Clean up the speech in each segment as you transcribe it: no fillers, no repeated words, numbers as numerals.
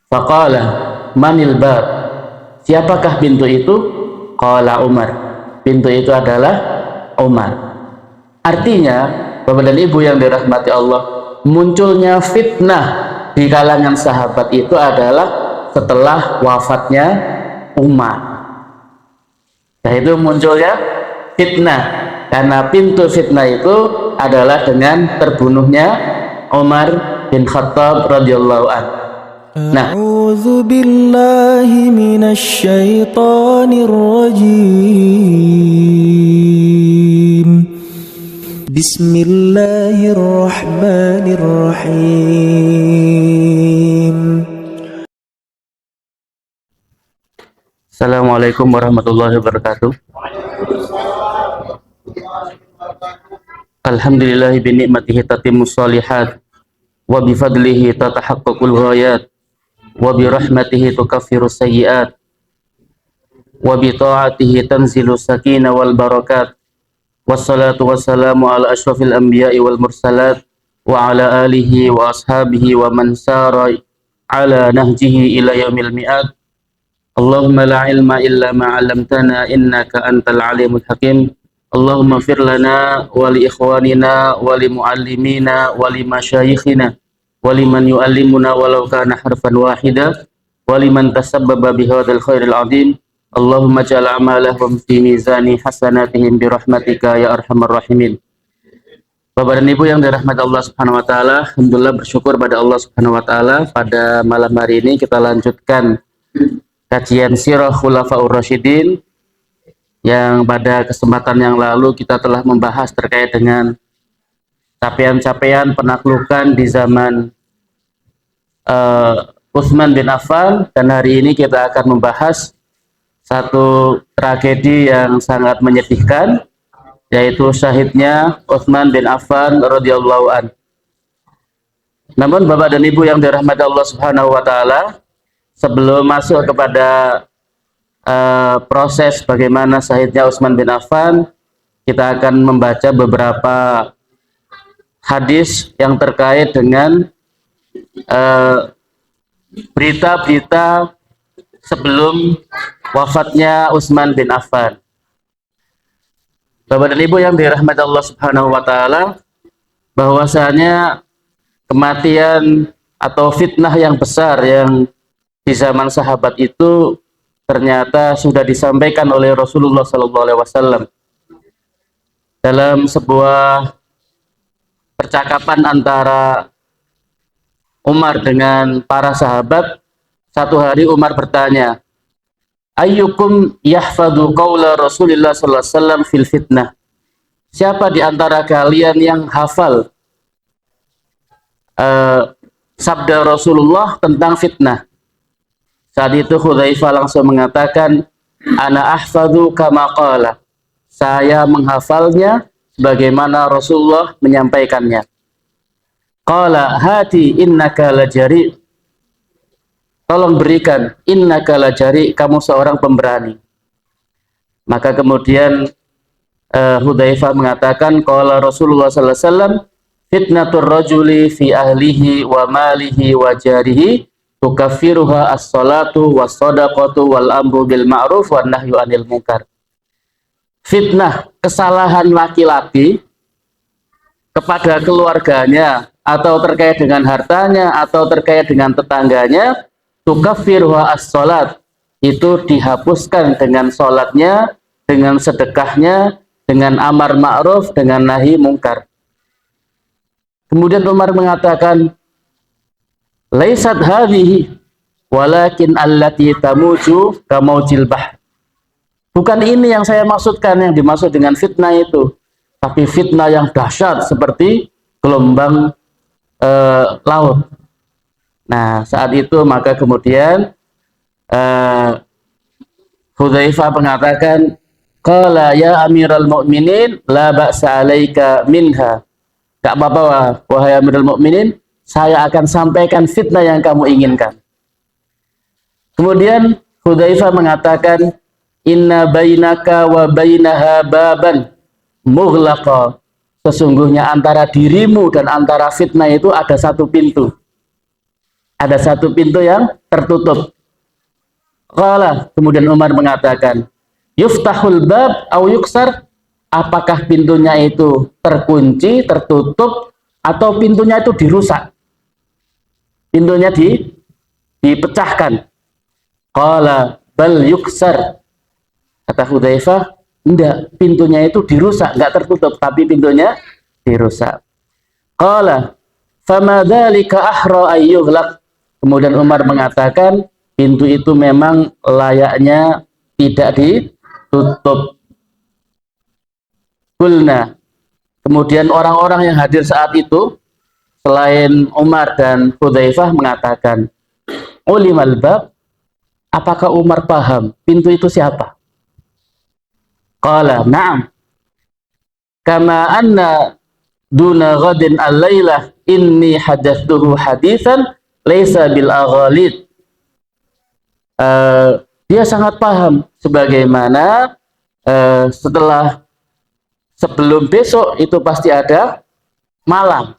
Faqala manil bab, siapakah pintu itu? Qala Umar, pintu itu adalah Umar. Artinya, Bapak dan Ibu yang dirahmati Allah, munculnya fitnah di kalangan sahabat itu adalah setelah wafatnya Umar. Nah, itu munculnya fitnah karena pintu fitnah itu adalah dengan terbunuhnya Umar bin Khattab radhiyallahu anhu. Nah, A'udzu billahi minasy syaithanir rajim. Bismillahirrahmanirrahim. Assalamualaikum warahmatullahi wabarakatuh. Alhamdulillahi bi ni'matihi tatimmus shalihat wa bi fadlihi tatahaqqaqul ghayat wa bi rahmatihi tukaffirus sayyi'at wa bi ta'atihi tanzilu sakinah wal barakat. Wassalatu wassalamu ala asyrafil anbiya'i wal mursalat wa ala alihi wa ashabihi wa man sara ala nahjihi ila yaumil mi'ad. Allahumma la ilma illa ma 'allamtana innaka antal alimul hakim. Allahumma fir lana wa li ikhwanina wa li muallimina wa li masyayikhina wa liman yu'allimuna walau kana harfan wahida wa liman tasabbaba bihadzal khairil 'azim. Allahumma ja'al amalahum fi mizani hasanatihim bi rahmatika ya arhamar rahimin. Bapak dan Ibu yang dirahmati Allah Subhanahu wa taala, alhamdulillah bersyukur pada Allah Subhanahu wa taala, pada malam hari ini kita lanjutkan kajian Sirah Khulafaur Rasyidin yang pada kesempatan yang lalu kita telah membahas terkait dengan capaian-capaian penaklukan di zaman Utsman bin Affan, dan hari ini kita akan membahas satu tragedi yang sangat menyedihkan, yaitu syahidnya Utsman bin Affan radhiyallahu anhu. Namun Bapak dan Ibu yang dirahmati Allah Subhanahu wa taala, sebelum masuk kepada proses bagaimana syahidnya Utsman bin Affan, kita akan membaca beberapa hadis yang terkait dengan berita-berita sebelum wafatnya Utsman bin Affan. Bapak dan Ibu yang dirahmati Allah Subhanahu wa taala, bahwasanya kematian atau fitnah yang besar yang di zaman sahabat itu ternyata sudah disampaikan oleh Rasulullah SAW dalam sebuah percakapan antara Umar dengan para sahabat. Satu hari Umar bertanya, ayyukum yahfadhu qawla Rasulullah SAW fil fitnah, siapa di antara kalian yang hafal sabda Rasulullah tentang fitnah? Saat itu Hudzaifah langsung mengatakan, ana ahfadhu kama qala, saya menghafalnya sebagaimana Rasulullah menyampaikannya. Qala hati innaka lajari, tolong berikan, innaka lajari, kamu seorang pemberani. Maka kemudian Hudzaifah mengatakan, qala Rasulullah sallallahu alaihi wasallam, fitnatur rajuli fi ahlihi wa malihi wa jarihi tukaffiruha as-salatu was-shadaqatu wal amru bil ma'ruf wan nahyu 'anil munkar. Fitnah kesalahan laki-laki kepada keluarganya atau terkait dengan hartanya atau terkait dengan tetangganya, tukaffiruha as-salat, itu dihapuskan dengan salatnya, dengan sedekahnya, dengan amar ma'ruf, dengan nahi mungkar. Kemudian Umar mengatakan, laisat hadhihi walakin allati tamuju kamaujil bahr. Bukan ini yang saya maksudkan, yang dimaksud dengan fitnah itu, tapi fitnah yang dahsyat seperti gelombang laut. Nah, saat itu maka kemudian Hudzaifah mengatakan, qala ya amiral mu'minin la ba'sa 'alaika minha. Enggak apa-apa wahai amiral mu'minin, saya akan sampaikan fitnah yang kamu inginkan. Kemudian Hudzaifah mengatakan, inna bainaka wa bainaha baban mughlaqa, sesungguhnya antara dirimu dan antara fitnah itu ada satu pintu. Ada satu pintu yang tertutup. Qala, kemudian Umar mengatakan, yuftahul bab au yuksar, apakah pintunya itu terkunci, tertutup, atau pintunya itu dirusak? Pintunya dipecahkan. Qala bal yuksar. Kata Hudzaifah, enggak, pintunya itu dirusak, enggak tertutup, tapi pintunya dirusak. Qala fama dzalika ahra ayyughlaq. Kemudian Umar mengatakan, pintu itu memang layaknya tidak ditutup. Qulna, kemudian orang-orang yang hadir saat itu selain Umar dan Hudzaifah mengatakan, ulimal bab, apakah Umar paham pintu itu siapa? Qala na'am, kama anna duna ghadin al-lailah inni hadathtuhu hadithan laisa bil aghalid. Dia sangat paham sebagaimana setelah sebelum besok itu pasti ada malam.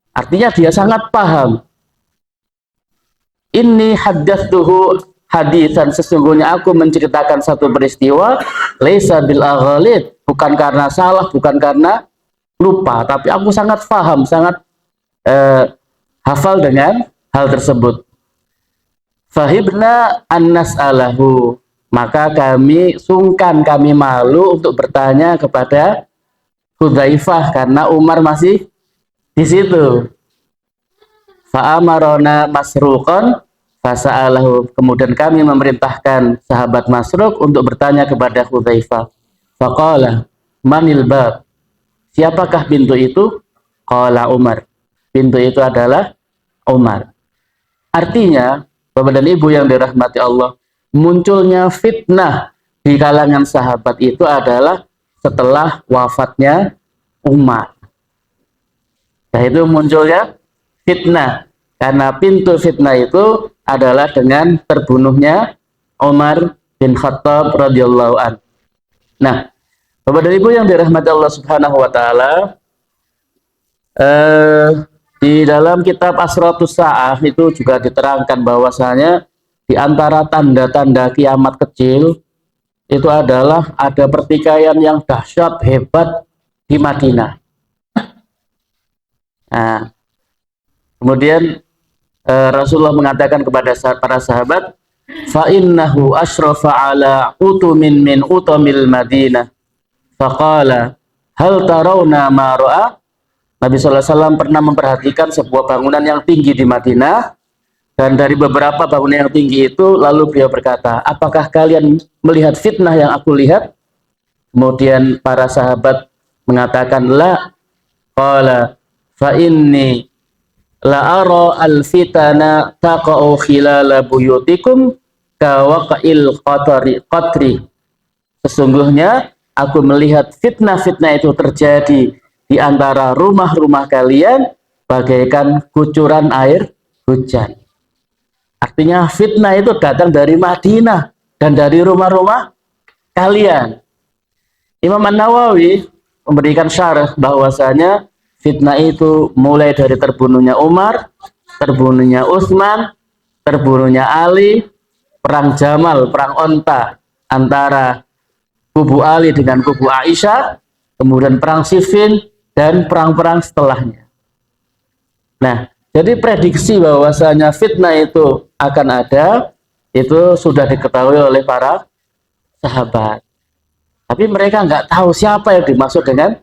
Artinya dia sangat paham. Inni hadathtuhu haditsan, sesungguhnya aku menceritakan satu peristiwa laisa bil aghalid, bukan karena salah, bukan karena lupa, tapi aku sangat paham, sangat hafal dengan hal tersebut. Fahibna annas alahu, maka kami sungkan, kami malu untuk bertanya kepada Hudzaifah karena Umar masih di situ. Fa'amarona masruqan fasa'alahu, kemudian kami memerintahkan sahabat Masruq untuk bertanya kepada Hudzaifah. Faqala manil bab, siapakah pintu itu? Qala Umar, pintu itu adalah Umar. Artinya, Bapak dan Ibu yang dirahmati Allah, munculnya fitnah di kalangan sahabat itu adalah setelah wafatnya Umar. Nah, itu munculnya fitnah, karena pintu fitnah itu adalah dengan terbunuhnya Umar bin Khattab radhiyallahu an. Nah, Bapak dan Ibu yang dirahmati Allah Subhanahu wa taala, di dalam kitab Asratus Sa'ah itu juga diterangkan bahwasanya di antara tanda-tanda kiamat kecil itu adalah ada pertikaian yang dahsyat hebat di Madinah. Nah, kemudian Rasulullah mengatakan kepada para sahabat, fa innahu asyrafa ala utumin min utamil Madinah. Faqala hal tarawna ma ra'a. Nabi sallallahu alaihi wasallam pernah memperhatikan sebuah bangunan yang tinggi di Madinah, dan dari beberapa bangunan yang tinggi itu lalu beliau berkata, apakah kalian melihat fitnah yang aku lihat? Kemudian para sahabat mengatakan, la. Qala fa inni la ara al-fitana taqa'u khilala buyutikum ka waqa'il qatri. Sesungguhnya aku melihat fitnah-fitnah itu terjadi di antara rumah-rumah kalian bagaikan kucuran air hujan. Artinya fitnah itu datang dari Madinah dan dari rumah-rumah kalian. Imam An-Nawawi memberikan syarah bahwasanya fitnah itu mulai dari terbunuhnya Umar, terbunuhnya Utsman, terbunuhnya Ali, perang Jamal, perang onta antara kubu Ali dengan kubu Aisyah, kemudian perang Siffin, dan perang-perang setelahnya. Nah, jadi prediksi bahwasanya fitnah itu akan ada, itu sudah diketahui oleh para sahabat. Tapi mereka nggak tahu siapa yang dimaksud dengan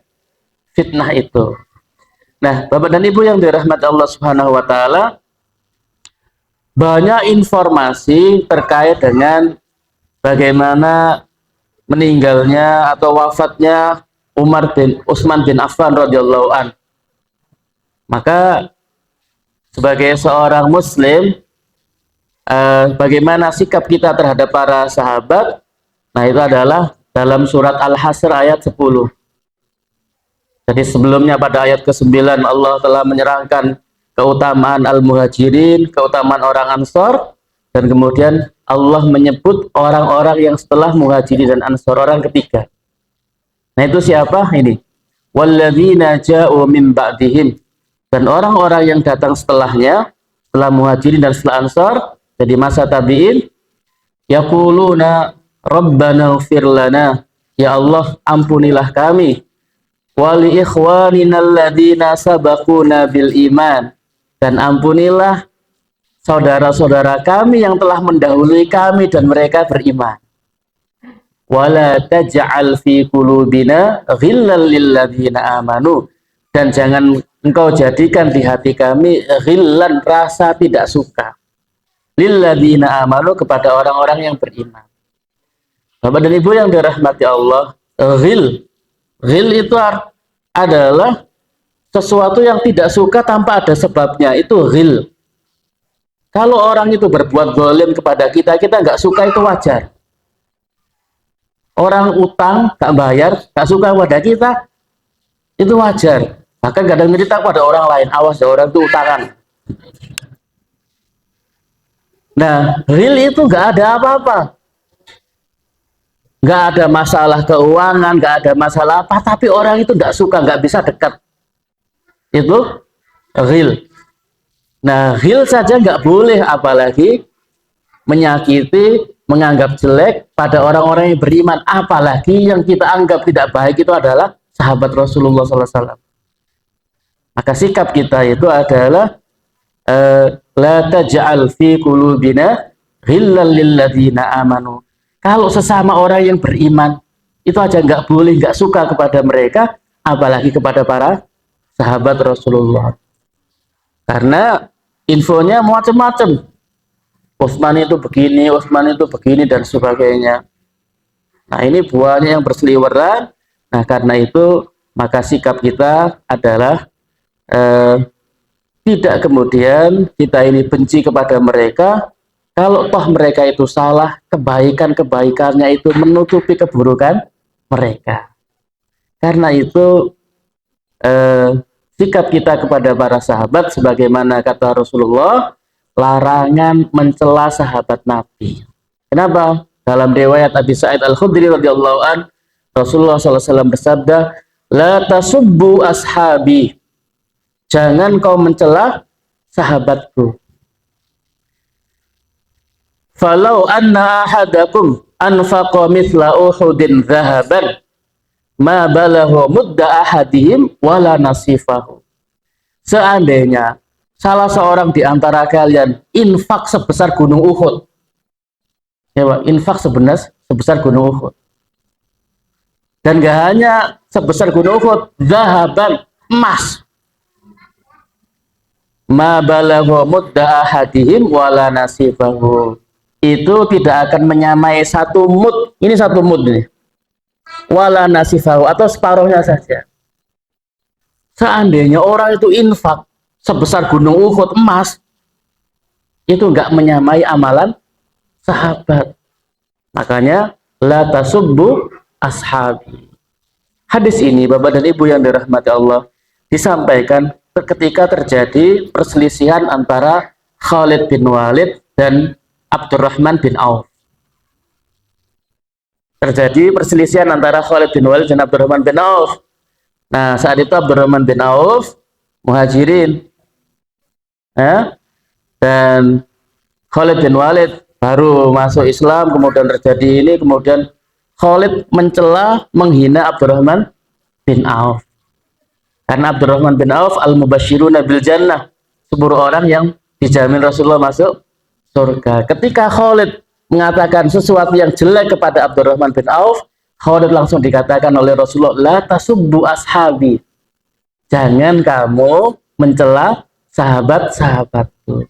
fitnah itu. Nah, Bapak dan Ibu yang dirahmati Allah Subhanahu wa taala, banyak informasi terkait dengan bagaimana meninggalnya atau wafatnya Utsman bin Affan radhiyallahu an. Maka sebagai seorang muslim, bagaimana sikap kita terhadap para sahabat? Nah, itu adalah dalam surat Al-Hasr ayat 10. Jadi sebelumnya pada ayat ke-9 Allah telah menyerangkan keutamaan al-muhajirin, keutamaan orang Ansor, dan kemudian Allah menyebut orang-orang yang setelah muhajirin dan Ansor, orang ketiga. Nah, itu siapa ini? Walladzina ja'u min ba'dihim, dan orang-orang yang datang setelahnya, setelah muhajirin dan setelah Ansor, Jadi masa tabi'in yaquluna rabbana ighfir lana, ya Allah ampunilah kami, wali ikhwanina alladzina sabaquna bil iman, dan ampunilah saudara-saudara kami yang telah mendahului kami dan mereka beriman. Wala taj'al fi qulubina ghillan lil ladzina amanu, dan jangan engkau jadikan di hati kami ghillan, rasa tidak suka, lil ladzina amanu, kepada orang-orang yang beriman. Bapak dan Ibu yang dirahmati Allah, ghil itu adalah sesuatu yang tidak suka tanpa ada sebabnya, itu ghil. Kalau orang itu berbuat zalim kepada kita, kita nggak suka, itu wajar. Orang utang nggak bayar, nggak suka pada kita, itu wajar. Bahkan kadang cerita pada orang lain, awas ya orang itu utangan. Nah, ghil itu nggak ada apa-apa, nggak ada masalah keuangan, nggak ada masalah apa, tapi orang itu nggak suka, nggak bisa dekat. Itu ghil. Nah, ghil saja nggak boleh, apalagi menyakiti, menganggap jelek pada orang-orang yang beriman, apalagi yang kita anggap tidak baik itu adalah sahabat Rasulullah SAW. Maka sikap kita itu adalah la taj'al fi qulubina ghillan lil ladzina amanu. Kalau sesama orang yang beriman itu aja nggak boleh, nggak suka kepada mereka, apalagi kepada para sahabat Rasulullah. Karena infonya macam-macam. Utsman itu begini, Utsman itu begini, dan sebagainya. Nah, ini buahnya yang berseliweran. Nah, karena itu maka sikap kita adalah tidak kemudian kita ini benci kepada mereka. Kalau toh mereka itu salah, kebaikan-kebaikannya itu menutupi keburukan mereka. Karena itu sikap kita kepada para sahabat, sebagaimana kata Rasulullah, larangan mencela sahabat Nabi. Kenapa? Dalam riwayat Abi Sa'id Al-Khudri radhiyallahu an, Rasulullah SAW bersabda, la tasubbu ashabi, jangan kau mencela sahabatku. Falau anna ahadakum anfaqa mithla Uhudin dhahaban ma balahu mudda ahadihim wala nasifahu. Seandainya salah seorang di antara kalian infak sebesar gunung Uhud, ya Pak, infak sebesar gunung Uhud, dan gak hanya sebesar gunung Uhud, zahaban, emas, ma balagha mudda ahadihim wala nasifahu, itu tidak akan menyamai satu mud, ini satu mud nih, wala nasifahu, atau separuhnya saja. Seandainya orang itu infak sebesar gunung Uhud emas, itu enggak menyamai amalan sahabat. Makanya la tasubbu ashabi. Hadis ini Bapak dan Ibu yang dirahmati Allah disampaikan ketika terjadi perselisihan antara Khalid bin Walid dan Abdurrahman bin Auf. Terjadi perselisihan antara Khalid bin Walid dan Abdurrahman bin Auf. Nah, saat itu Abdurrahman bin Auf muhajirin, dan Khalid bin Walid baru masuk Islam, kemudian terjadi ini, kemudian Khalid mencela, menghina Abdurrahman bin Auf. Karena Abdurrahman bin Auf al-mubasyiruna bil jannah, 10 orang yang dijamin Rasulullah masuk surga. Ketika Khalid mengatakan sesuatu yang jelek kepada Abdurrahman bin Auf, Khalid langsung dikatakan oleh Rasulullah, la tasubbu ashabi, jangan kamu mencela sahabat-sahabatku.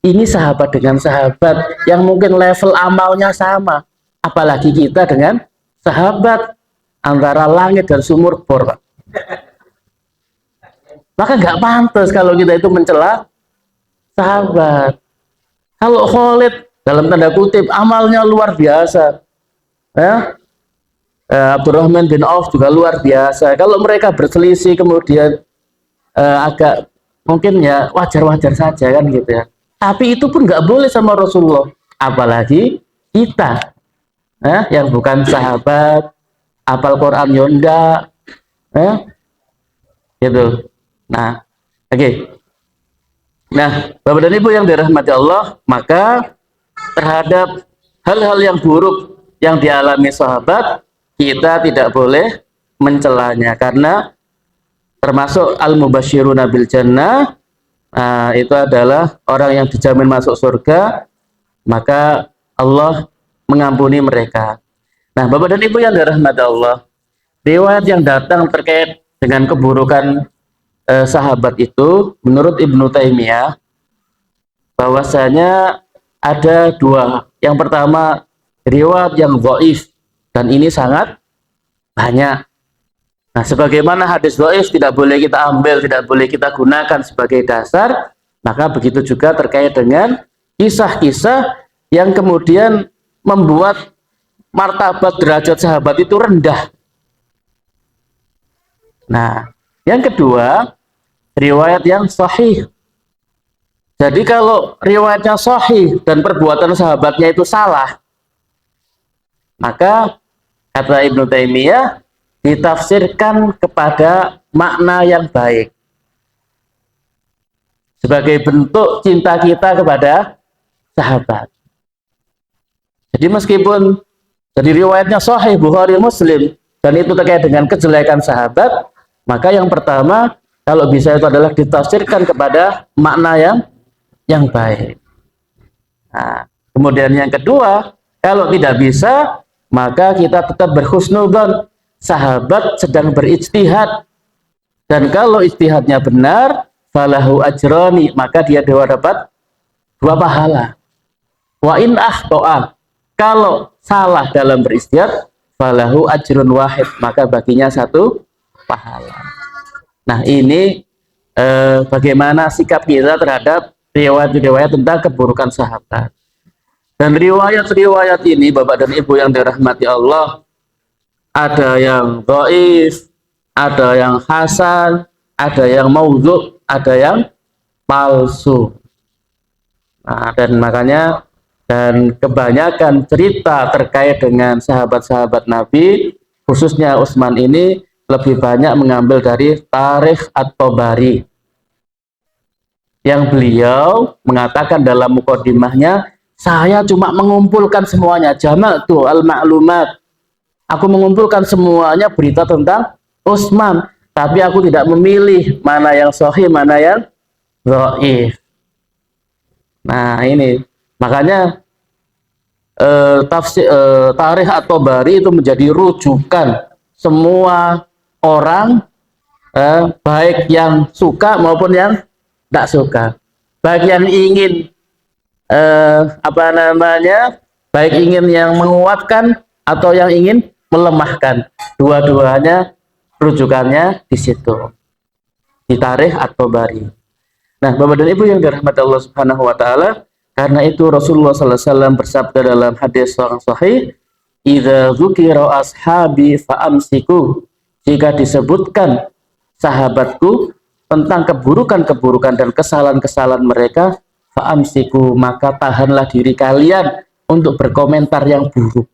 Ini sahabat dengan sahabat yang mungkin level amalnya sama, apalagi kita dengan sahabat antara langit dan sumur bor, Pak. Maka nggak pantas kalau kita itu mencela sahabat. Kalau Khalid dalam tanda kutip amalnya luar biasa, ya, Abdurrahman bin Auf juga luar biasa. Kalau mereka berselisih kemudian agak mungkin ya wajar-wajar saja kan gitu ya. Tapi itu pun nggak boleh sama Rasulullah. Apalagi kita yang bukan sahabat, apal Quran yonda, gitu. Nah, oke. Nah, Bapak dan Ibu yang dirahmati Allah, maka terhadap hal-hal yang buruk yang dialami sahabat, kita tidak boleh mencelanya, karena termasuk al-mubasysyiruna bil jannah, itu adalah orang yang dijamin masuk surga, maka Allah mengampuni mereka. Nah, Bapak dan Ibu yang dirahmati Allah, riwayat yang datang terkait dengan keburukan sahabat itu, menurut Ibnu Taimiyah, bahwasanya ada dua. Yang pertama, riwayat yang dhaif, dan ini sangat banyak. Nah, sebagaimana hadis dhaif tidak boleh kita ambil, tidak boleh kita gunakan sebagai dasar, maka begitu juga terkait dengan kisah-kisah yang kemudian membuat martabat derajat sahabat itu rendah. Nah, yang kedua, riwayat yang sahih. Jadi kalau riwayatnya sahih dan perbuatan sahabatnya itu salah, maka kata Ibnu Taimiyah, ditafsirkan kepada makna yang baik sebagai bentuk cinta kita kepada sahabat. Jadi meskipun dari riwayatnya sahih Bukhari Muslim dan itu terkait dengan kejelekan sahabat, maka yang pertama kalau bisa itu adalah ditafsirkan kepada makna yang baik. Nah, kemudian yang kedua, kalau tidak bisa, maka kita tetap berhusnudzon, sahabat sedang berijtihad, dan kalau ijtihadnya benar, falahu ajroni, maka dia dapat dua pahala. Wa in akhto'a, kalau salah dalam berijtihad, falahu ajrun wahid, maka baginya satu pahala. Nah, ini bagaimana sikap kita terhadap riwayat-riwayat tentang keburukan sahabat. Dan riwayat-riwayat ini, Bapak dan Ibu yang dirahmati Allah, ada yang dhaif, ada yang hasan, ada yang maudhu', ada yang palsu. Nah, dan makanya dan kebanyakan cerita terkait dengan sahabat-sahabat Nabi, khususnya Utsman ini, lebih banyak mengambil dari Tarikh At-Tabari, yang beliau mengatakan dalam mukadimahnya, saya cuma mengumpulkan semuanya, jama'tu al-ma'lumat, aku mengumpulkan semuanya berita tentang Utsman, tapi aku tidak memilih mana yang sahih, mana yang dhaif. Nah, ini makanya Tarikh At-Tabari itu menjadi rujukan semua orang, baik yang suka maupun yang tidak suka, baik yang ingin baik ingin yang menguatkan atau yang ingin melemahkan, dua-duanya rujukannya di situ, di Tarikh At-Tabari. Nah, Bapak dan Ibu yang dirahmati Allah Subhanahu wa taala, karena itu Rasulullah sallallahu alaihi wasallam bersabda dalam hadis yang sahih, "Idza dzukira ashabi fa'amsiku." Jika disebutkan sahabatku tentang keburukan-keburukan dan kesalahan-kesalahan mereka, fa'amsiku, maka tahanlah diri kalian untuk berkomentar yang buruk.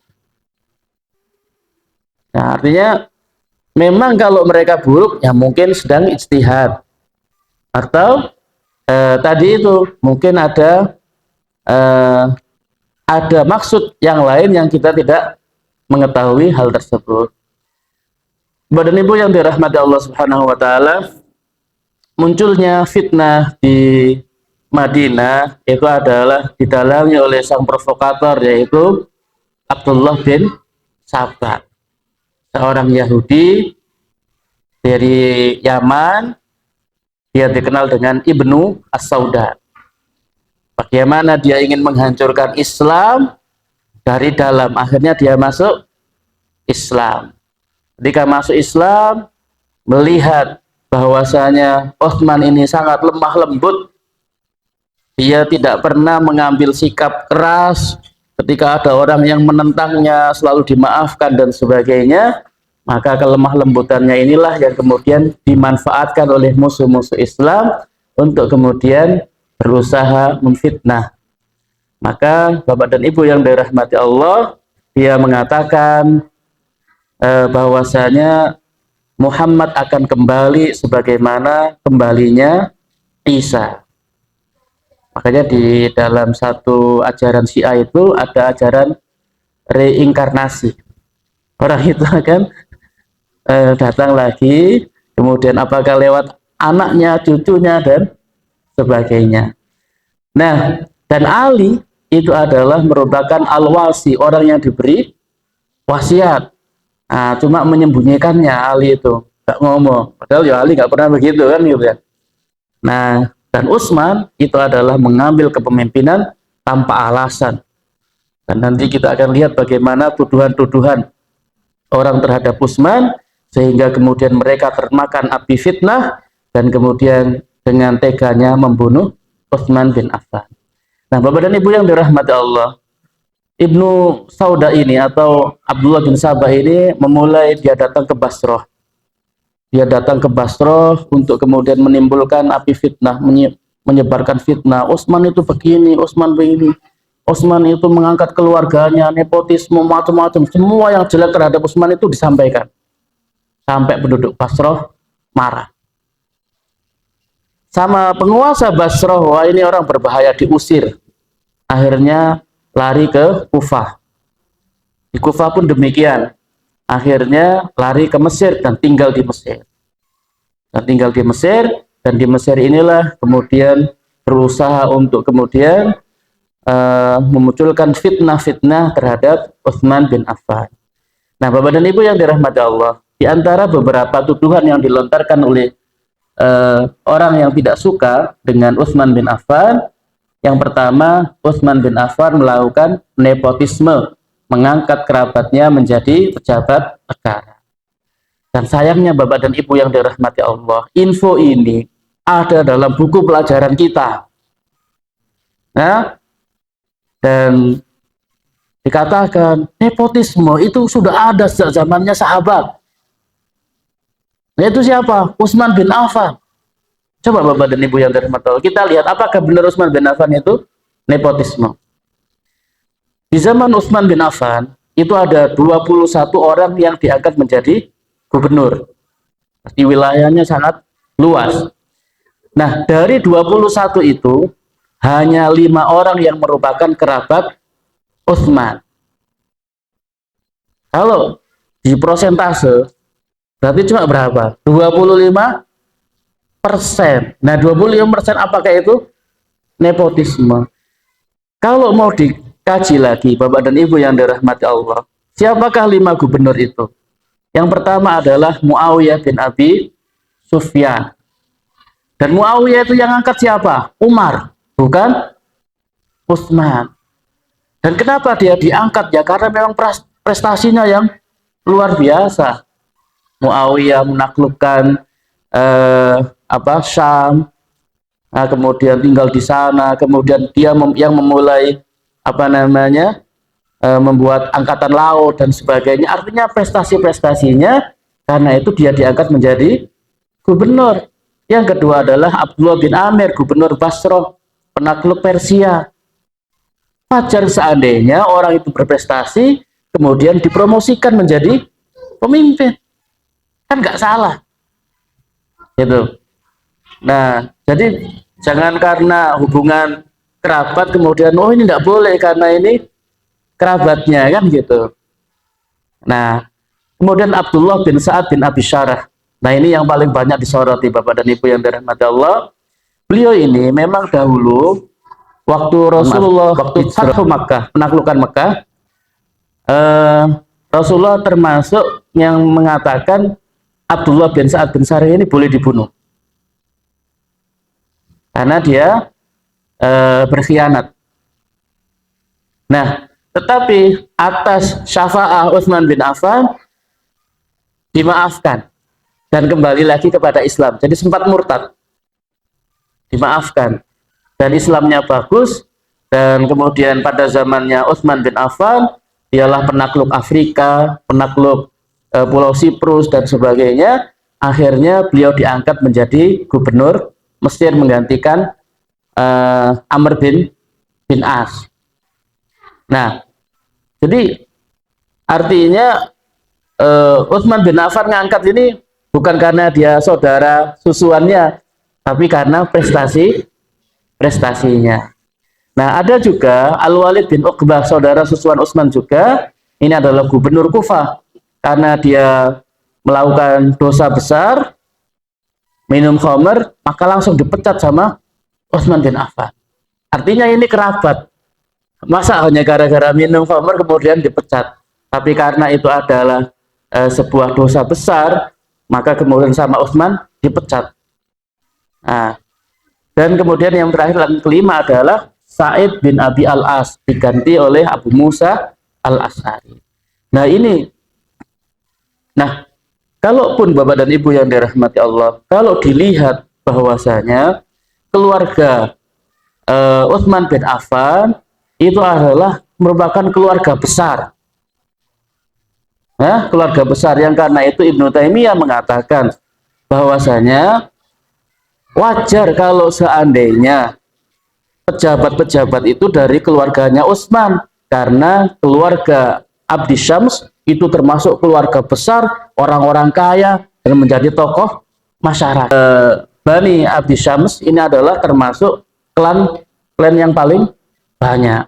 Nah, artinya memang kalau mereka buruk, ya mungkin sedang ijtihad, atau tadi itu mungkin ada maksud yang lain yang kita tidak mengetahui hal tersebut. Bapak dan Ibu yang dirahmati Allah Subhanahu wa taala, munculnya fitnah di Madinah itu adalah didalangi oleh sang provokator, yaitu Abdullah bin Sabah, seorang Yahudi dari Yaman. Dia dikenal dengan Ibnu As-Sauda. Bagaimana dia ingin menghancurkan Islam dari dalam, akhirnya dia masuk Islam. Ketika masuk Islam, melihat bahwasanya Utsman ini sangat lemah lembut, dia tidak pernah mengambil sikap keras ketika ada orang yang menentangnya, selalu dimaafkan dan sebagainya. Maka kelemah lembutannya inilah yang kemudian dimanfaatkan oleh musuh-musuh Islam untuk kemudian berusaha memfitnah. Maka Bapak dan Ibu yang dirahmati Allah, dia mengatakan bahwasanya Muhammad akan kembali sebagaimana kembalinya Isa. Makanya di dalam satu ajaran Syiah itu ada ajaran reinkarnasi. Orang itu akan datang lagi, kemudian apakah lewat anaknya, cucunya, dan sebagainya. Nah, dan Ali itu adalah merupakan al-wasi, orang yang diberi wasiat. Nah, cuma menyembunyikannya Ali itu, nggak ngomong. Padahal ya Ali nggak pernah begitu kan gitu ya. Nah, dan Utsman itu adalah mengambil kepemimpinan tanpa alasan. Dan nanti kita akan lihat bagaimana tuduhan-tuduhan orang terhadap Utsman sehingga kemudian mereka termakan api fitnah dan kemudian dengan teganya membunuh Utsman bin Affan. Nah, Bapak dan Ibu yang dirahmati Allah, Ibnu Sauda ini atau Abdullah bin Sabah ini memulai dia datang ke Basrah. Dia datang ke Basrah untuk kemudian menimbulkan api fitnah, menyebarkan fitnah. Utsman itu begini, Utsman begini. Utsman itu mengangkat keluarganya, nepotisme, macam-macam. Semua yang jelek terhadap Utsman itu disampaikan. Sampai penduduk Basrah marah. Sama penguasa Basrah, wah ini orang berbahaya, diusir. Akhirnya lari ke Kufah. Di Kufah pun demikian. Akhirnya lari ke Mesir dan tinggal di Mesir. Dan di Mesir inilah kemudian berusaha untuk kemudian memunculkan fitnah-fitnah terhadap Utsman bin Affan. Nah, Bapak dan Ibu yang dirahmati Allah, di antara beberapa tuduhan yang dilontarkan oleh orang yang tidak suka dengan Utsman bin Affan, yang pertama, Utsman bin Affan melakukan nepotisme, mengangkat kerabatnya menjadi pejabat negara. Dan sayangnya Bapak dan Ibu yang dirahmati Allah, info ini ada dalam buku pelajaran kita. Nah, dan dikatakan nepotisme itu sudah ada sejak zamannya sahabat. Yaitu siapa? Utsman bin Affan. Coba Bapak dan Ibu yang dirahmati Allah, kita lihat apakah benar Utsman bin Affan itu nepotisme. Di zaman Utsman bin Affan itu ada 21 orang yang diangkat menjadi gubernur. Di wilayahnya sangat luas. Nah, dari 21 itu hanya 5 orang yang merupakan kerabat Utsman. Kalau di prosentase berarti cuma berapa? 25%. Nah, 25% apakah itu nepotisme? Kalau mau dikaji lagi, Bapak dan Ibu yang dirahmati Allah, siapakah 5 gubernur itu? Yang pertama adalah Muawiyah bin Abi Sufyan. Dan Muawiyah itu yang angkat siapa? Umar, bukan Utsman. Dan kenapa dia diangkat? Ya karena memang prestasinya yang luar biasa. Muawiyah menaklukkan Syam, nah, kemudian tinggal di sana, kemudian dia yang memulai membuat angkatan laut dan sebagainya. Artinya prestasi-prestasinya, karena itu dia diangkat menjadi gubernur. Yang kedua adalah Abdullah bin Amir, gubernur Basrah, penakluk Persia. Wajar seandainya orang itu berprestasi kemudian dipromosikan menjadi pemimpin, kan nggak salah gitu. Nah, jadi jangan karena hubungan kerabat kemudian oh ini nggak boleh karena ini kerabatnya, kan gitu. Nah, kemudian Abdullah bin Sa'ad bin Abi Syarah. Nah, ini yang paling banyak disoroti Bapak dan Ibu yang dirahmati Allah. Beliau ini memang dahulu waktu Rasulullah waktu Fathu Makkah, penaklukan Makkah, Rasulullah termasuk yang mengatakan Abdullah bin Sa'ad bin Syarah ini boleh dibunuh karena dia berkhianat. Nah, tetapi atas syafa'ah Utsman bin Affan dimaafkan dan kembali lagi kepada Islam. Jadi sempat murtad, dimaafkan dan Islamnya bagus. Dan kemudian pada zamannya Utsman bin Affan, dialah penakluk Afrika, penakluk Pulau Siprus dan sebagainya. Akhirnya beliau diangkat menjadi gubernur Mesir menggantikan Amr bin As. Nah, jadi artinya Utsman bin Affan ngangkat ini bukan karena dia saudara susuannya, tapi karena prestasinya. prestasinya. Nah, ada juga Al-Walid bin Uqbah, saudara susuan Utsman juga. Ini adalah gubernur Kufah. Karena dia melakukan dosa besar, minum khamr, maka langsung dipecat sama Utsman bin Affan. Artinya ini kerabat. Masa hanya gara-gara minum khamr kemudian dipecat. Tapi karena itu adalah sebuah dosa besar, maka kemudian sama Utsman dipecat. Nah, dan kemudian yang terakhir yang kelima adalah Sa'id bin Abi Al-As, diganti oleh Abu Musa Al-Asy'ari. Nah, kalaupun Bapak dan Ibu yang dirahmati Allah, kalau dilihat bahwasanya keluarga Utsman bin Affan itu adalah merupakan keluarga besar. Nah, keluarga besar yang karena itu Ibnu Taimiyah mengatakan bahwasanya wajar kalau seandainya pejabat-pejabat itu dari keluarganya Utsman, karena keluarga Abdi Syams itu termasuk keluarga besar, orang-orang kaya dan menjadi tokoh masyarakat. Bani Abdi Syams ini adalah termasuk klan yang paling banyak.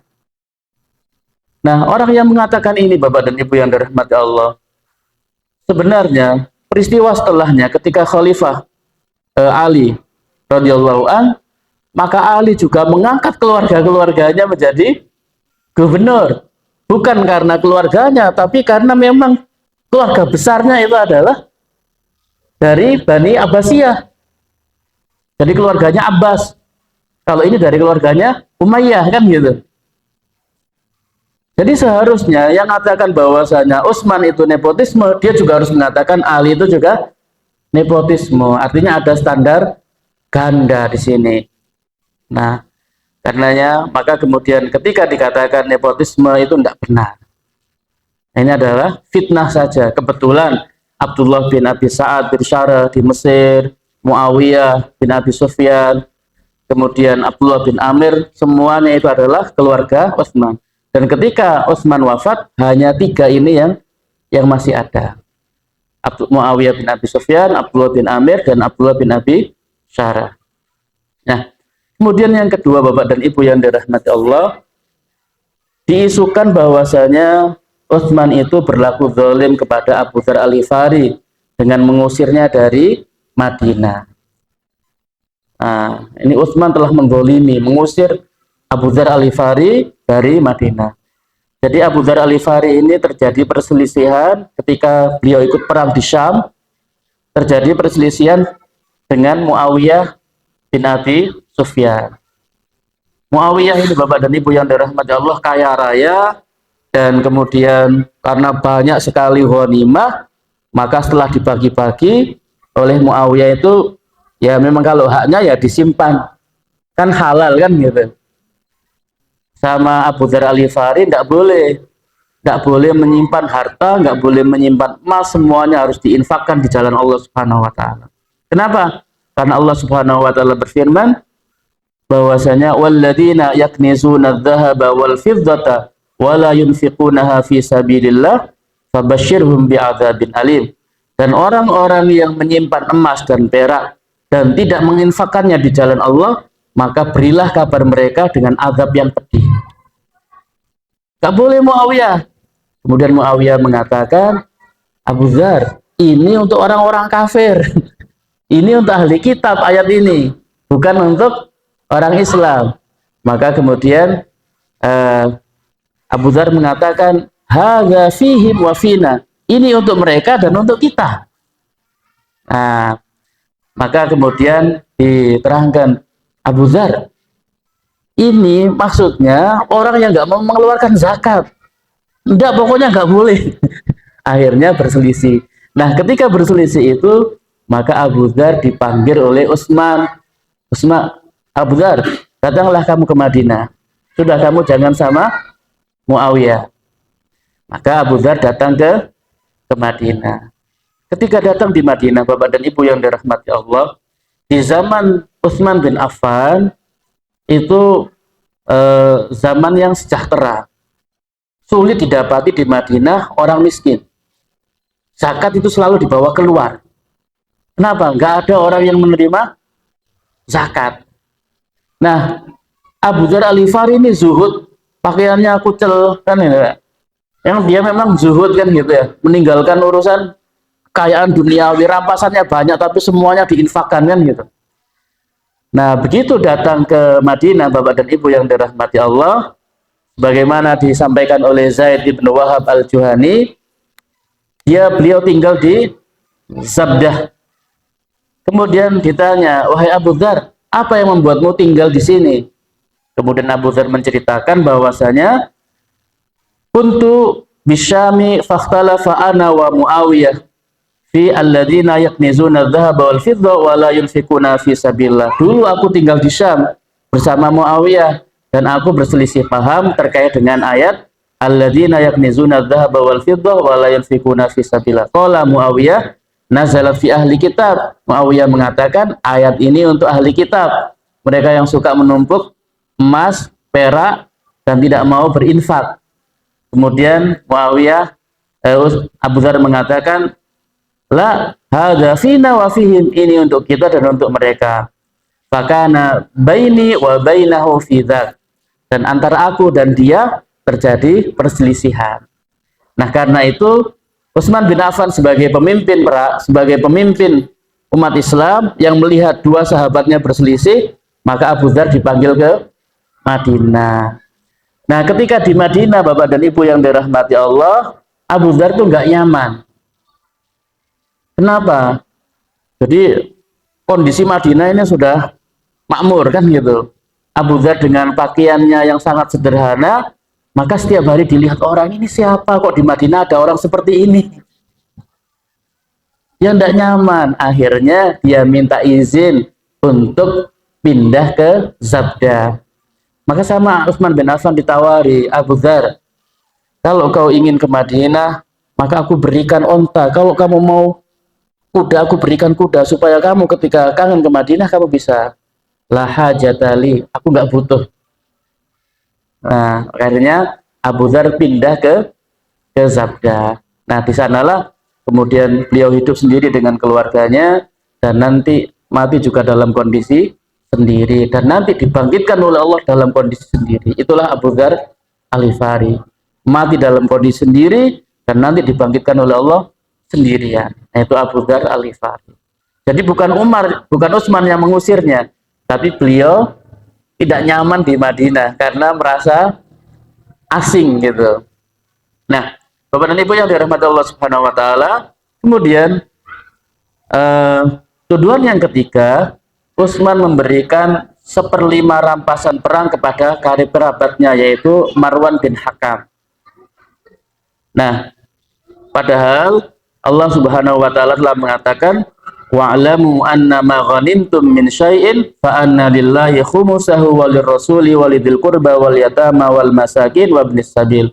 Nah, orang yang mengatakan ini, Bapak dan Ibu yang dirahmati Allah, sebenarnya peristiwa setelahnya ketika Khalifah Ali radhiyallahu an, maka Ali juga mengangkat keluarga-keluarganya menjadi gubernur. Bukan karena keluarganya, tapi karena memang keluarga besarnya itu adalah dari Bani Abbasiyah. Jadi keluarganya Abbas. Kalau ini dari keluarganya Umayyah, kan gitu. Jadi seharusnya yang mengatakan bahwasanya Utsman itu nepotisme, dia juga harus mengatakan Ali itu juga nepotisme. Artinya ada standar ganda di sini. Nah, karenanya maka kemudian ketika dikatakan nepotisme itu tidak benar. Ini adalah fitnah saja. Kebetulan Abdullah bin Abi Sa'ad bin Syarah di Mesir, Muawiyah bin Abi Sufyan, kemudian Abdullah bin Amir, semuanya itu adalah keluarga Utsman. Dan ketika Utsman wafat, hanya 3 ini yang masih ada. Muawiyah bin Abi Sufyan, Abdullah bin Amir, dan Abdullah bin Abi Syarah. Nah, kemudian yang kedua, Bapak dan Ibu yang dirahmati Allah, diisukan bahwasanya Utsman itu berlaku zalim kepada Abu Dzar Al-Ghifari dengan mengusirnya dari Madinah. Nah, ini Utsman telah menggolimi, mengusir Abu Dzar Al-Ghifari dari Madinah. Jadi Abu Dzar Al-Ghifari ini terjadi perselisihan ketika beliau ikut perang di Syam, terjadi perselisihan dengan Muawiyah bin Abi Sufyan. Muawiyah ini, Bapak dan Ibu yang dirahmati Allah, kaya raya, dan kemudian karena banyak sekali ghanimah, maka setelah dibagi-bagi oleh Muawiyah itu, ya memang kalau haknya ya disimpan, kan halal kan gitu. Sama Abu Dzar Al-Ghifari tidak boleh menyimpan harta, nggak boleh menyimpan emas, semuanya harus diinfakkan di jalan Allah Subhanahu wa taala. Kenapa? Karena Allah Subhanahu wa taala berfirman bahwasanya walladzina yaknizuna adz-dzahaba wal fiddata wa la yunfiqunaha fi sabilillah fabasyirhum bi'adzabin alim. Dan orang-orang yang menyimpan emas dan perak dan tidak menginfakkannya di jalan Allah, maka berilah kabar mereka dengan azab yang pedih. Gak boleh Muawiyah. Kemudian Muawiyah mengatakan, Abu Dzar, ini untuk orang-orang kafir. Ini untuk ahli kitab ayat ini, bukan untuk orang Islam. Maka kemudian Abu Dzar mengatakan, hadza fihim wa fina. Ini untuk mereka dan untuk kita. Nah, maka kemudian diterangkan, Abu Dzar, ini maksudnya orang yang nggak mau mengeluarkan zakat. Enggak, pokoknya nggak boleh. Akhirnya berselisih. Nah, ketika berselisih itu, maka Abu Dzar dipanggil oleh Utsman. Abu Dzar, datanglah kamu ke Madinah. Sudah, kamu jangan sama Muawiyah. Maka Abu Dzar datang ke Madinah. Ketika datang di Madinah, Bapak dan Ibu yang dirahmati Allah, di zaman Utsman bin Affan itu zaman yang sejahtera. Sulit didapati di Madinah orang miskin. Zakat itu selalu dibawa keluar. Kenapa? Nggak ada orang yang menerima zakat. Nah, Abu Dzar Al-Ghifari ini zuhud, pakaiannya kucel kan ya. Yang dia memang zuhud kan gitu ya, meninggalkan urusan kekayaan duniawi, rampasannya banyak tapi semuanya diinfakkan kan gitu. Nah, begitu datang ke Madinah, Bapak dan Ibu yang dirahmati Allah, bagaimana disampaikan oleh Zaid ibn Wahab Al-Juhani, beliau tinggal di Zabdah. Kemudian ditanya, wahai Abu Dzar, apa yang membuatmu tinggal di sini? Kemudian Abu Dzar menceritakan bahwasanya kuntu bisyami fakhtalafa ana wa Muawiyah fi alladzina yaknizuna adh-dhahaba wal fidda wa la yunfikuna fi sabilillah. Dulu aku tinggal di Syam bersama Muawiyah dan aku berselisih paham terkait dengan ayat alladzina yaknizuna adh-dhahaba wal fidda wa la yunfikuna fi sabilillah. Qala Muawiyah nazalat fi ahli kitab. Muawiyah mengatakan ayat ini untuk ahli kitab, mereka yang suka menumpuk emas, perak dan tidak mau berinfak. Kemudian Muawiyah Abu Dzar mengatakan la hadza fina wa fihim, ini untuk kita dan untuk mereka. Fakana baini wa bainahu fi dzak, dan antara aku dan dia terjadi perselisihan. Nah, karena itu Utsman bin Affan sebagai pemimpin umat Islam yang melihat dua sahabatnya berselisih, maka Abu Dzar dipanggil ke Madinah. Nah, ketika di Madinah, Bapak dan Ibu yang dirahmati Allah, Abu Dzar itu nggak nyaman. Kenapa? Jadi kondisi Madinah ini sudah makmur kan gitu. Abu Dzar dengan pakaiannya yang sangat sederhana, maka setiap hari dilihat orang, ini siapa kok di Madinah ada orang seperti ini? Dia tidak nyaman. Akhirnya dia minta izin untuk pindah ke Zabdah. Maka sama Utsman bin Affan ditawari, Abu Dzar, kalau kau ingin ke Madinah, maka aku berikan onta. Kalau kamu mau kuda, aku berikan kuda supaya kamu ketika kangen ke Madinah kamu bisa. La hajatali, aku nggak butuh. Nah, akhirnya Abu Dzar pindah ke Zabdah. Nah, di sanalah kemudian beliau hidup sendiri dengan keluarganya dan nanti mati juga dalam kondisi sendiri dan nanti dibangkitkan oleh Allah dalam kondisi sendiri. Itulah Abu Dzar Al-Ghifari, mati dalam kondisi sendiri dan nanti dibangkitkan oleh Allah sendirian. Itu Abu Dzar Al-Ghifari. Jadi bukan Utsman yang mengusirnya, tapi beliau tidak nyaman di Madinah karena merasa asing gitu. Nah, Bapak dan Ibu yang dirahmati Allah Subhanahu wa taala, kemudian tuduhan yang ketiga, Utsman memberikan 1/5 rampasan perang kepada karib kerabatnya, yaitu Marwan bin Hakam. Nah, padahal Allah Subhanahu wa taala telah mengatakan, wa'lamu anna ma ghanimtum min syai'in fa anna lillahi khumusahu walirrasuli walidil qurba wal yatama wal masakin wa ibnis sabil.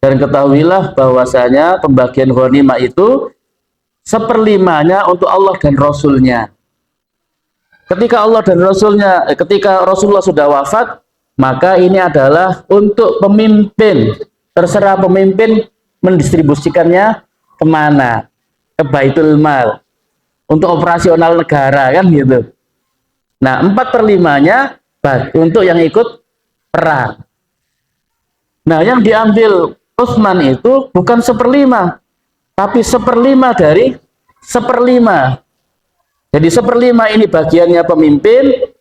Dan ketahuilah bahwasanya pembagian ghanimah itu 1/5-nya untuk Allah dan Rasulnya. Ketika Allah dan Rasulnya, ketika Rasulullah sudah wafat, maka ini adalah untuk pemimpin. Terserah pemimpin mendistribusikannya kemana, ke Baitul Mal, untuk operasional negara kan gitu. Nah, 4/5-nya untuk yang ikut perang. Nah, yang diambil Utsman itu bukan 1/5, tapi 1/5 dari 1/5. Jadi 1/5 ini bagiannya pemimpin,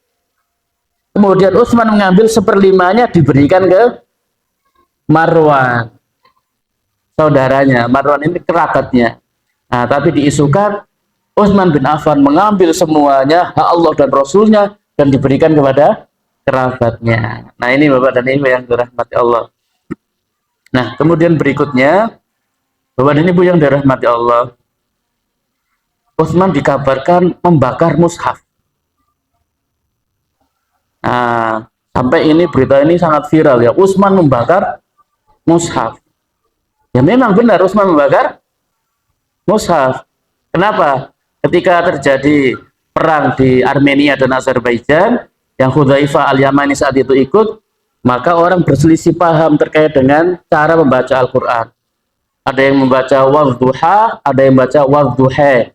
kemudian Utsman mengambil 1/5-nya diberikan ke Marwan, saudaranya. Marwan ini kerabatnya. Nah, tapi diisukan Utsman bin Affan mengambil semuanya, hak Allah dan Rasulnya, dan diberikan kepada kerabatnya. Nah, ini Bapak dan Ibu yang dirahmati Allah. Nah, kemudian berikutnya, Bapak dan Ibu yang dirahmati Allah, Utsman dikabarkan membakar mushaf. Nah, sampai ini berita ini sangat viral ya, Utsman membakar mushaf. Ya memang benar Utsman membakar mushaf. Kenapa? Ketika terjadi perang di Armenia dan Azerbaijan, yang Hudzaifah Al-Yamani saat itu ikut, maka orang berselisih paham terkait dengan cara membaca Al-Quran. Ada yang membaca wadduha, ada yang membaca wadduha.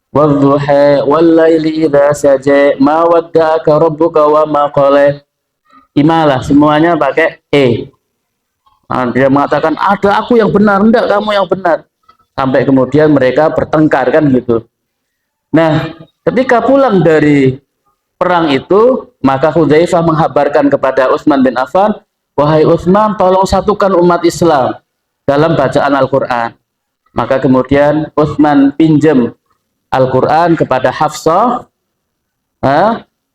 wadduha wallaili idza saja ma wadda'aka rabbuka wa ma qala. Imalah semuanya pakai dia mengatakan ada aku yang benar, enggak kamu yang benar, sampai kemudian mereka bertengkar kan gitu. Nah, ketika pulang dari perang itu, maka Hudzaifah menghabarkan kepada Utsman bin Affan, wahai Utsman, tolong satukan umat Islam dalam bacaan Al-Quran. Maka kemudian Utsman pinjam Al-Quran kepada Hafsah,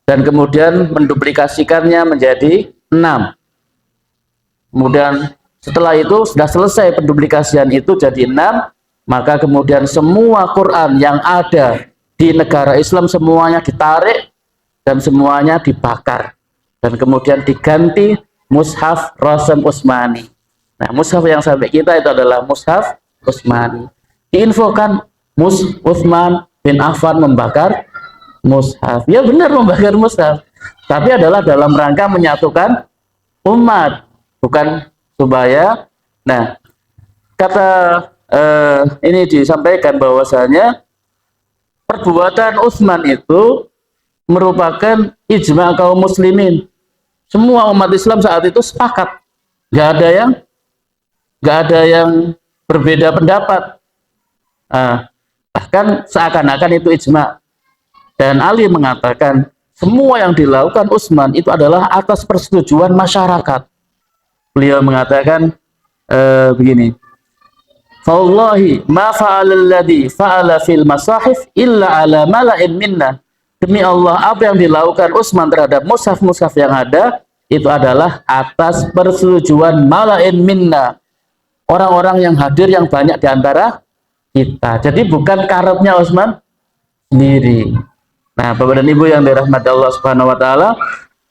dan kemudian menduplikasikannya menjadi 6. Kemudian setelah itu sudah selesai penduplikasian itu jadi 6, maka kemudian semua Quran yang ada di negara Islam semuanya ditarik dan semuanya dibakar, dan kemudian diganti mushaf Rasam Utsmani. Nah, mushaf yang sampai kita itu adalah mushaf Utsmani. Diinfokan Utsman bin Affan membakar mushaf. Ya benar, membakar mushaf, tapi adalah dalam rangka menyatukan umat, bukan supaya. Nah, kata ini disampaikan bahwasanya perbuatan Utsman itu merupakan ijma kaum muslimin. Semua umat Islam saat itu sepakat, nggak ada yang berbeda pendapat. Bahkan seakan-akan itu ijma. Dan Ali mengatakan semua yang dilakukan Utsman itu adalah atas persetujuan masyarakat. Beliau mengatakan begini, "Fawallahi ma fa'alal ladzi fa'ala fil masahif illa ala mala'in minna." Demi Allah, apa yang dilakukan Utsman terhadap mushaf-mushaf yang ada itu adalah atas persetujuan mala'in minna, orang-orang yang hadir yang banyak di antara kita. Jadi bukan karepnya Utsman sendiri. Nah, Bapak dan Ibu yang dirahmati Allah Subhanahu wa taala,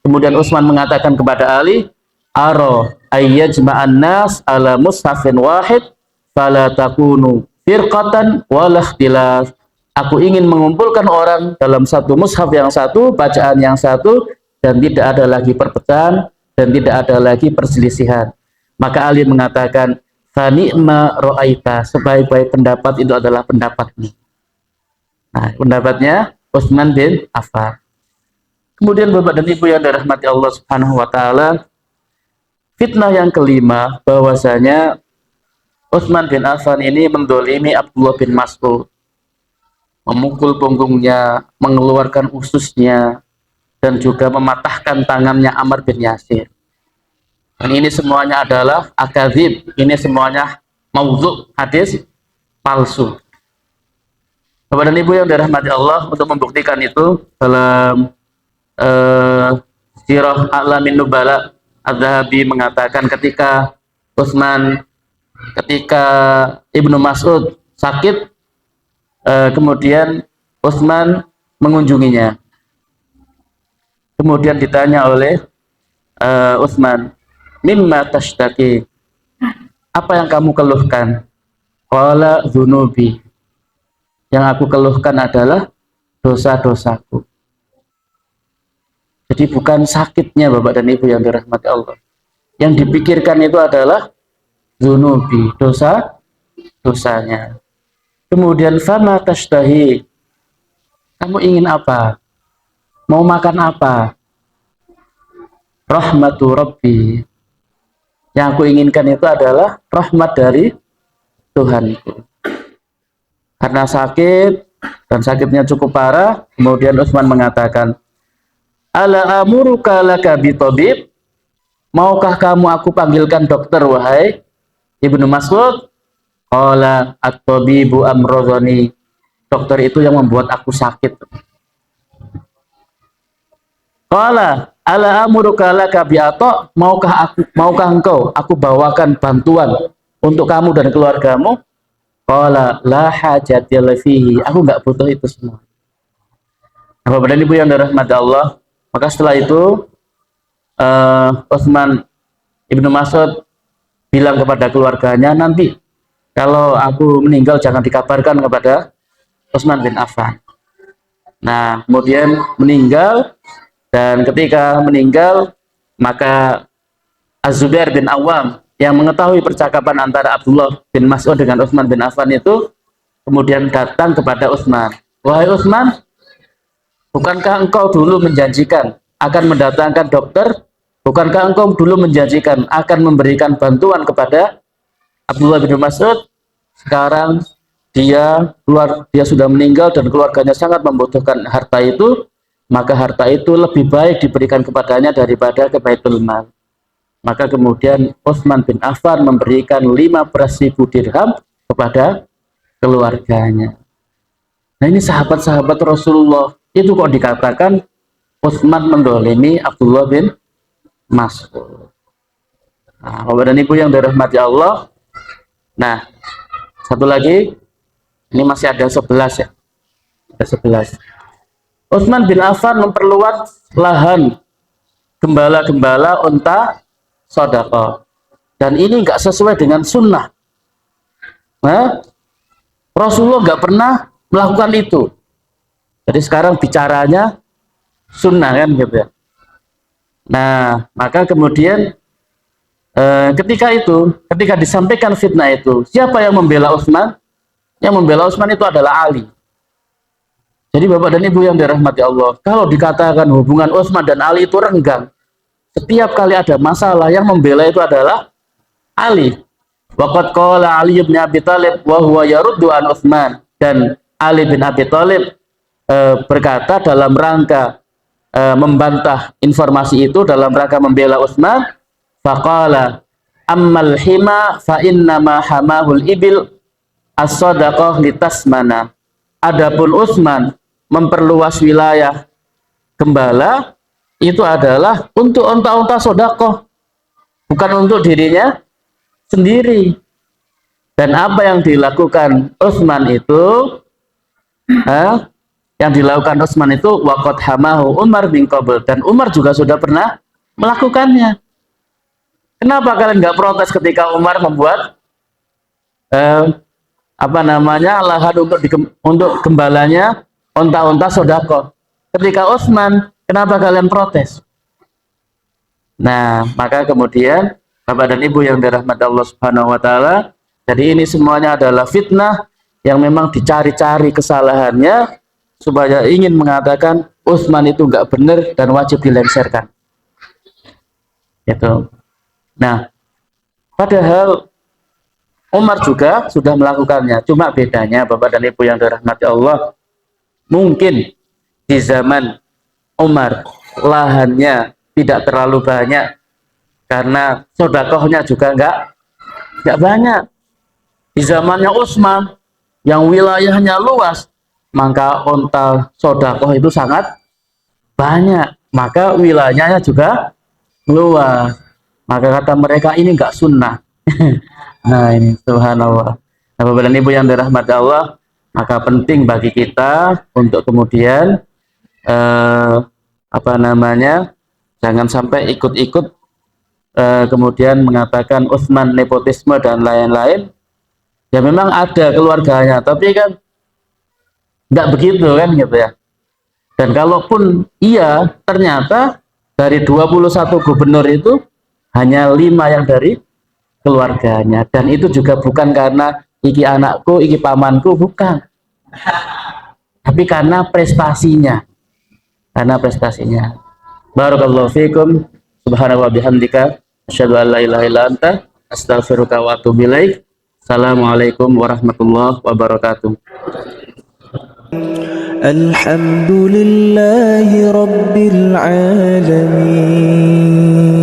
kemudian Utsman mengatakan kepada Ali, "Ara ayyajma'an nas ala mushafin wahid fala takunu firqatan wala ikhtilaf." Aku ingin mengumpulkan orang dalam satu mushaf yang satu, bacaan yang satu, dan tidak ada lagi perpecahan dan tidak ada lagi perselisihan. Maka Ali mengatakan, "Fa ni'ma ra'aita," sebaik-baik pendapat itu adalah pendapatmu. Nah, pendapatnya Utsman bin Affan. Kemudian Bapak dan Ibu yang dirahmati Allah Subhanahu wa taala, fitnah yang kelima bahwasanya Utsman bin Affan ini mendolimi Abdullah bin Mas'ud, memukul punggungnya, mengeluarkan ususnya, dan juga mematahkan tangannya Ammar bin Yasir. Dan ini semuanya adalah akadzib, ini semuanya maudhu', hadis palsu. Bapak dan Ibu yang dirahmati Allah, untuk membuktikan itu dalam Sirah A'lamin Nubala, Az-Zahabi mengatakan ketika Ibnu Mas'ud sakit, kemudian Utsman mengunjunginya. Kemudian ditanya oleh Utsman, "Mimma tashtaki?" Apa yang kamu keluhkan? Qala dzunubi. Yang aku keluhkan adalah dosa-dosaku. Jadi bukan sakitnya Bapak dan Ibu yang dirahmati Allah. Yang dipikirkan itu adalah dzunubi, dosa-dosanya. Kemudian fama tashtahi. Kamu ingin apa? Mau makan apa? Rahmatu Rabbi. Yang aku inginkan itu adalah rahmat dari Tuhanku. Karena sakit, dan sakitnya cukup parah, kemudian Utsman mengatakan, "Ala amuruka laka bitabib?" Maukah kamu aku panggilkan dokter, wahai Ibnu Mas'ud? Qala at-tabibu amradhani. Dokter itu yang membuat aku sakit. Qala ala amuruka laka bi'ata? Maukah engkau aku bawakan bantuan untuk kamu dan keluargamu? Qala la hajatil fihi. Aku enggak butuh itu semua. Bapak dan Ibu yang dirahmati Allah, maka setelah itu Utsman Ibnu Mas'ud bilang kepada keluarganya, nanti kalau aku meninggal jangan dikabarkan kepada Utsman bin Affan. Nah, kemudian meninggal, dan ketika meninggal maka Az-Zubair bin Awam yang mengetahui percakapan antara Abdullah bin Mas'ud dengan Utsman bin Affan itu kemudian datang kepada Utsman. wahai Utsman, bukankah engkau dulu menjanjikan akan mendatangkan dokter? Bukankah engkau dulu menjanjikan akan memberikan bantuan kepada Abdullah bin Mas'ud? Sekarang dia sudah meninggal dan keluarganya sangat membutuhkan harta itu, maka harta itu lebih baik diberikan kepadanya daripada ke Baitul Mal. Maka kemudian Utsman bin Affan memberikan 15.000 dirham kepada keluarganya. Nah, ini sahabat-sahabat Rasulullah. Itu kok dikatakan Utsman mendolimi Abdullah bin Mas'ud. Nah, Bapak dan Ibu yang dirahmati Allah. Nah, satu lagi, ini masih ada 11 ya. Ada 11. Utsman bin Affan memperluas lahan gembala-gembala unta sedekah. Dan ini enggak sesuai dengan sunnah. Nah, Rasulullah enggak pernah melakukan itu. Jadi sekarang bicaranya sunnah kan gitu ya. Nah, maka kemudian ketika disampaikan fitnah itu, siapa yang membela Utsman? Yang membela Utsman itu adalah Ali. Jadi Bapak dan Ibu yang dirahmati Allah, kalau dikatakan hubungan Utsman dan Ali itu renggang, setiap kali ada masalah yang membela itu adalah Ali. Waqad qala Ali bin Abi Thalib wa huwa yaruddu an Utsman, dan Ali bin Abi Thalib berkata dalam rangka membantah informasi itu, dalam rangka membela Utsman, faqala ammal hima fa innama hamahul ibil as-sadaqah litasmana. Adapun Utsman memperluas wilayah gembala itu adalah untuk unta-unta sedekah, bukan untuk dirinya sendiri. Dan apa yang dilakukan Utsman itu waqad hamahu Umar bin qabl, dan Umar juga sudah pernah melakukannya. Kenapa kalian nggak protes ketika Umar membuat lahan untuk gembalanya unta-unta sedekah? Ketika Utsman, kenapa kalian protes? Nah, maka kemudian Bapak dan Ibu yang dirahmati Allah Subhanahu wa taala, jadi ini semuanya adalah fitnah yang memang dicari-cari kesalahannya supaya ingin mengatakan Utsman itu enggak benar dan wajib dilengsarkan. Itu. Nah, padahal Umar juga sudah melakukannya. Cuma bedanya Bapak dan Ibu yang dirahmati Allah, mungkin di zaman Umar lahannya tidak terlalu banyak karena sedekahnya juga enggak banyak. Di zamannya Utsman yang wilayahnya luas, maka unta sedekah itu sangat banyak, maka wilayahnya juga luas. Maka kata mereka ini enggak sunnah. Nah, ini subhanallah. Nah, Bapak dan Ibu yang dirahmati Allah, maka penting bagi kita untuk kemudian jangan sampai ikut-ikut kemudian mengatakan Utsman nepotisme dan lain-lain. Ya memang ada keluarganya, tapi kan enggak begitu kan gitu ya. Dan kalaupun iya, ternyata dari 21 gubernur itu hanya 5 yang dari keluarganya, dan itu juga bukan karena iki anakku, iki pamanku, bukan, tapi karena prestasinya. Barakallahu fikum, subhanahu wa bihamdika, asyhadu an la ilaha illa anta, astaghfiruka wa atubu ilaik. Assalamualaikum warahmatullahi wabarakatuh. Alhamdulillahi rabbil alamin.